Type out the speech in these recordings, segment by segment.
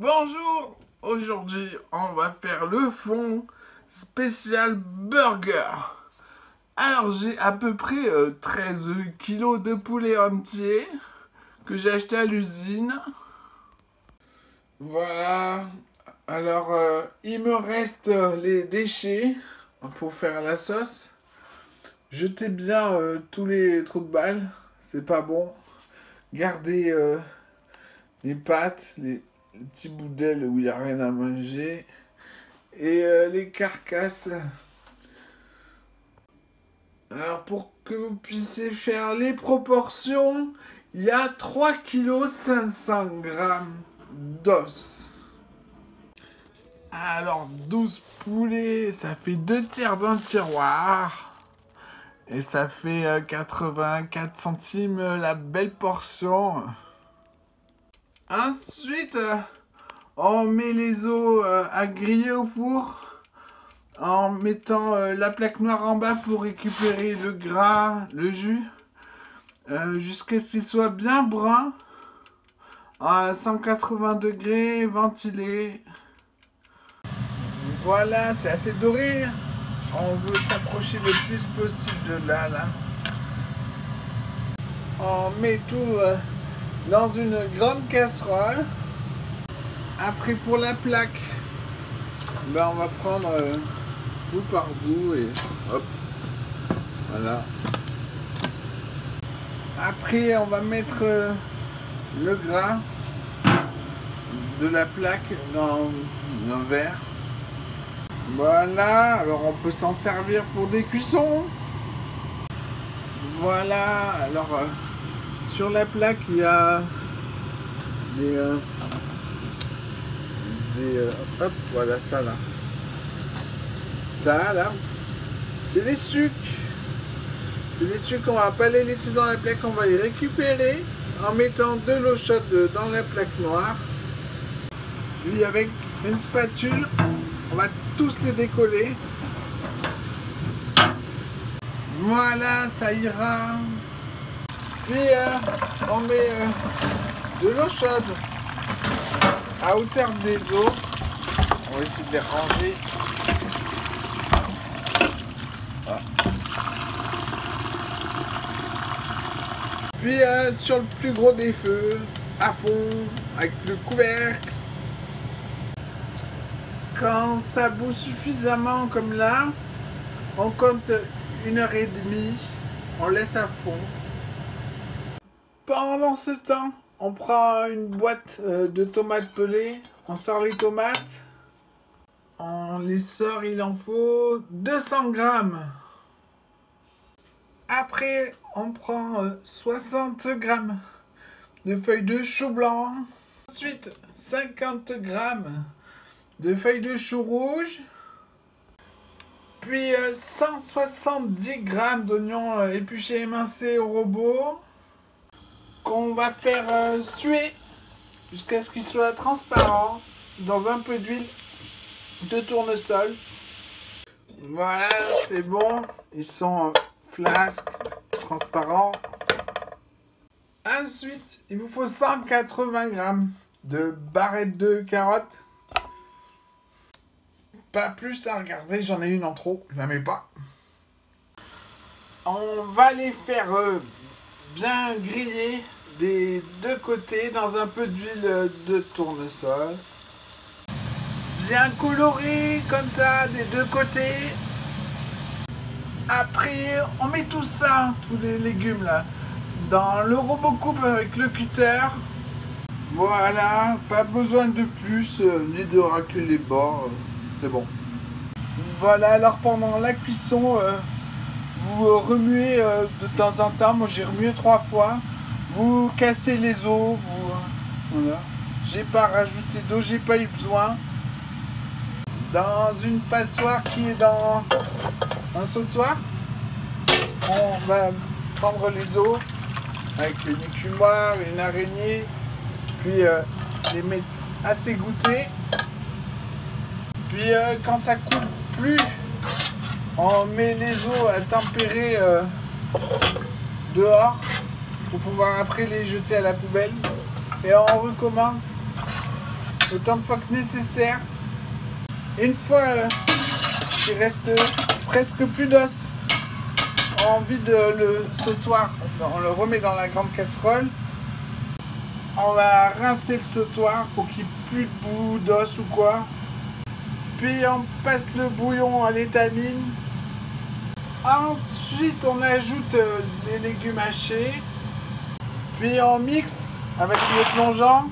Bonjour, aujourd'hui on va faire le fond spécial burger. Alors j'ai à peu près 13 kilos de poulet entier que j'ai acheté à l'usine. Voilà, alors il me reste les déchets pour faire la sauce. Jetez bien tous les trous de balles, c'est pas bon. Gardez les pâtes, les petits bouts d'ailes où il n'y a rien à manger. Et les carcasses. Alors pour que vous puissiez faire les proportions, il y a 3,5 kg d'os. Alors 12 poulets, ça fait 2 tiers d'un tiroir. Et ça fait 84 centimes la belle portion. Ensuite, on met les os à griller au four en mettant la plaque noire en bas pour récupérer le gras, le jus, jusqu'à ce qu'il soit bien brun, à 180 degrés, ventilé. Voilà, c'est assez doré. On veut s'approcher le plus possible de là. On met tout dans une grande casserole. Après pour la plaque, ben on va prendre bout par bout et hop, voilà. Après on va mettre le gras de la plaque dans un verre. Voilà, alors on peut s'en servir pour des cuissons. Voilà, alors sur la plaque il y a des hop, voilà ça là. Ça là, c'est les sucres. C'est les sucres, on va pas les laisser dans la plaque, on va les récupérer en mettant de l'eau chaude dans la plaque noire. Puis avec une spatule, on va tous les décoller. Voilà, ça ira. Puis on met de l'eau chaude à hauteur des os. On va essayer de les ranger. Ah. Puis sur le plus gros des feux, à fond, avec le couvercle. Quand ça bout suffisamment comme là, on compte 1h30, on laisse à fond. Pendant ce temps, on prend une boîte de tomates pelées, on sort les tomates, on les sort, il en faut 200 grammes. Après, on prend 60 grammes de feuilles de chou blanc. Ensuite, 50 grammes de feuilles de chou rouge. Puis 170 grammes d'oignons épluchés et émincés au robot. Qu'on va faire suer jusqu'à ce qu'il soit transparent dans un peu d'huile de tournesol. Voilà, c'est bon. Ils sont flasques, transparents. Ensuite, il vous faut 180 grammes de barrettes de carottes. Pas plus à regarder, j'en ai une en trop, je la mets pas. On va les faire bien griller des deux côtés dans un peu d'huile de tournesol. Bien coloré comme ça des deux côtés. Après on met tout ça, tous les légumes là, dans le robot coupe avec le cutter. Voilà, pas besoin de plus, ni de racler les bords, c'est bon. Voilà, alors pendant la cuisson, vous remuez de temps en temps, moi j'ai remué 3 fois. Vous cassez les os, voilà. J'ai pas rajouté d'eau, j'ai pas eu besoin. Dans une passoire qui est dans un sautoir, on va prendre les os avec une écumoire, une araignée, puis les mettre à s'égoutter. Puis quand ça coule plus, on met les os à tempérer dehors pour pouvoir après les jeter à la poubelle. Et on recommence autant de fois que nécessaire. Une fois qu'il reste presque plus d'os, on vide le sautoir, on le remet dans la grande casserole. On va rincer le sautoir pour qu'il n'y ait plus de bout d'os ou quoi. Puis on passe le bouillon à l'étamine. Ensuite on ajoute les légumes hachés. Puis on mixe avec le plongeant.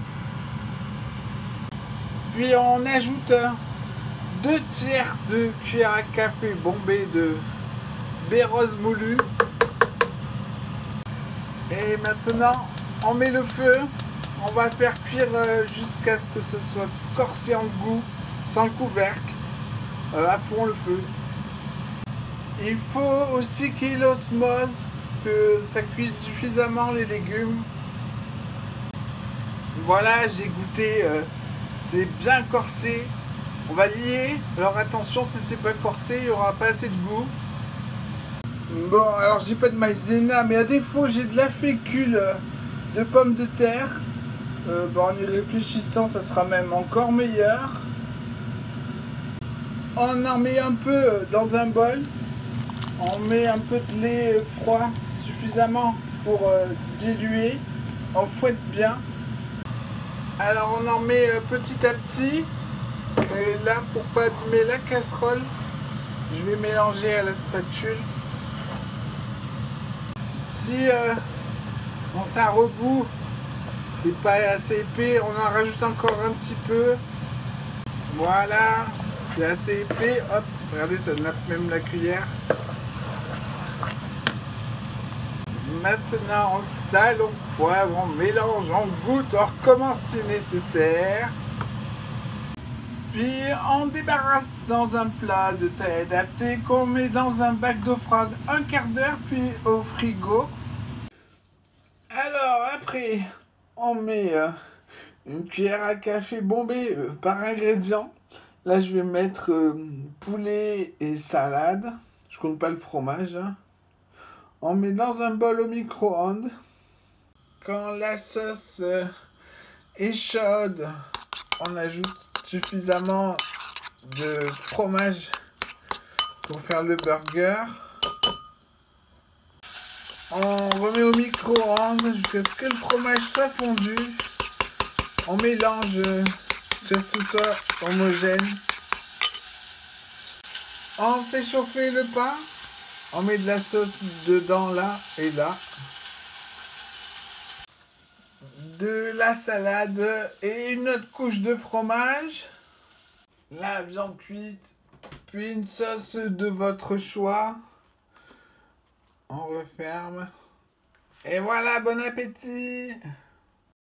Puis on ajoute 2 tiers de cuillère à café bombée de baie rose moulu. Et maintenant on met le feu. On va faire cuire jusqu'à ce que ce soit corsé en goût, sans le couvercle, à fond le feu. Il faut aussi qu'il y ait l'osmose, que ça cuise suffisamment les légumes. Voilà, j'ai goûté, c'est bien corsé. On va lier, alors attention, si c'est pas corsé, il n'y aura pas assez de goût. Bon, alors j'ai pas de maïzena, mais à défaut, j'ai de la fécule de pommes de terre. En y réfléchissant, ça sera même encore meilleur. On en met un peu dans un bol. On met un peu de lait froid, suffisamment pour diluer. On fouette bien. Alors on en met petit à petit. Et là, pour pas abîmer la casserole, je vais mélanger à la spatule. Si ça rebout, c'est pas assez épais, on en rajoute encore un petit peu. Voilà, c'est assez épais. Hop, regardez, ça nappe même la cuillère. Maintenant, on sale, on poivre, on mélange, on goûte, on recommence si nécessaire. Puis on débarrasse dans un plat de taille adaptée qu'on met dans un bac d'eau froide un quart d'heure, puis au frigo. Alors après, on met une cuillère à café bombée par ingrédient. Là, je vais mettre poulet et salade. Je compte pas le fromage. Hein. On met dans un bol au micro-ondes. Quand la sauce est chaude, on ajoute suffisamment de fromage pour faire le burger. On remet au micro-ondes jusqu'à ce que le fromage soit fondu. On mélange jusqu'à ce que ce soit homogène. On fait chauffer le pain. On met de la sauce dedans, là et là. De la salade et une autre couche de fromage. La viande cuite. Puis une sauce de votre choix. On referme. Et voilà, bon appétit!